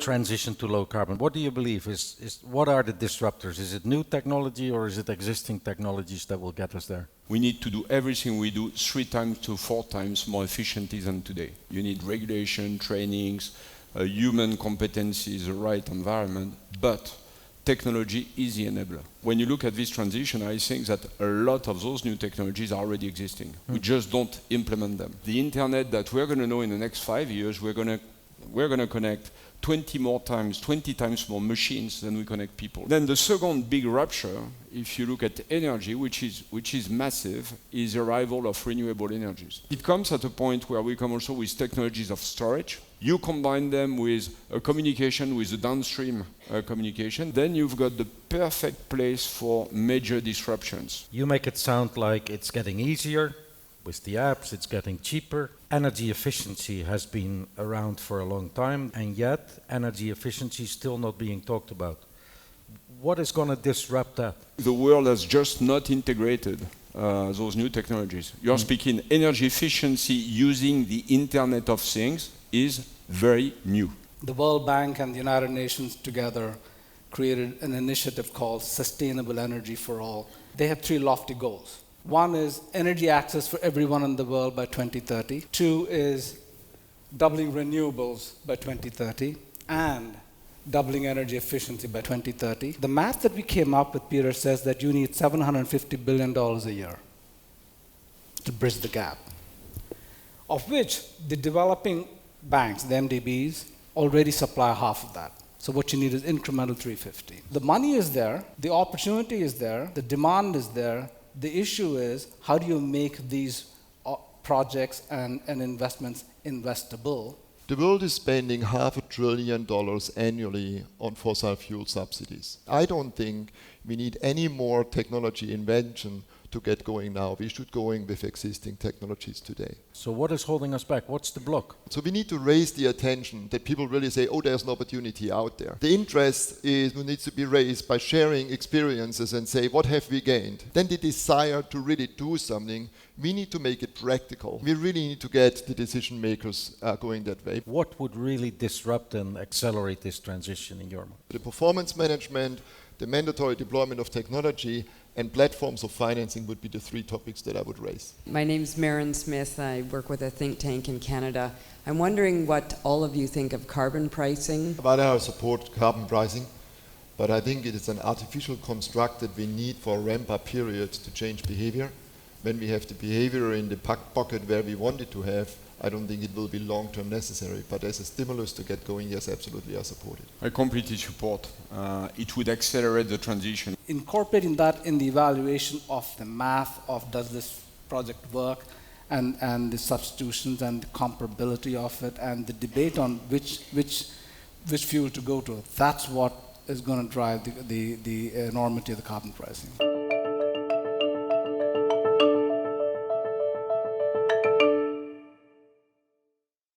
transition to low carbon? What do you believe what are the disruptors? Is it new technology or is it existing technologies that will get us there? We need to do everything we do 3 times to 4 times more efficiently than today. You need regulation, trainings, human competencies, the right environment, but technology is the enabler. When you look at this transition, I think that a lot of those new technologies are already existing. We just don't implement them. The internet that we're going to know in the next 5 years, we're going to connect 20 times more machines than we connect people. Then the second big rupture, if you look at energy, which is massive, is the arrival of renewable energies. It comes at a point where we come also with technologies of storage. You combine them with a communication, with a downstream communication, then you've got the perfect place for major disruptions. You make it sound like it's getting easier. With the apps, it's getting cheaper. Energy efficiency has been around for a long time, and yet energy efficiency is still not being talked about. What is going to disrupt that? The world has just not integrated those new technologies. You're speaking energy efficiency using the Internet of Things is very new. The World Bank and the United Nations together created an initiative called Sustainable Energy for All. They have 3 lofty goals. 1 is energy access for everyone in the world by 2030. 2 is doubling renewables by 2030 and doubling energy efficiency by 2030. The math that we came up with, Peter, says that you need $750 billion a year to bridge the gap, of which the developing banks, the MDBs, already supply half of that. So what you need is incremental 350. The money is there, the opportunity is there, the demand is there. The issue is, how do you make these projects and investments investable? The world is spending $500 billion annually on fossil fuel subsidies. I don't think we need any more technology invention to get going now. We should go in with existing technologies today. So what is holding us back? What's the block? So we need to raise the attention that people really say, oh, there's an opportunity out there. The interest needs to be raised by sharing experiences and say, what have we gained? Then the desire to really do something, we need to make it practical. We really need to get the decision makers going that way. What would really disrupt and accelerate this transition in your mind? The performance management, the mandatory deployment of technology, and platforms of financing would be the 3 topics that I would raise. My name's Maren Smith. I work with a think tank in Canada. I'm wondering what all of you think of carbon pricing. But I support carbon pricing, but I think it is an artificial construct that we need for a ramp-up period to change behavior. When we have the behavior in the pocket where we want it to have, I don't think it will be long-term necessary, but as a stimulus to get going, yes, absolutely, I support it. I completely support. It would accelerate the transition. Incorporating that in the evaluation of the math of does this project work, and the substitutions and the comparability of it, and the debate on which fuel to go to, that's what is going to drive the enormity of the carbon pricing.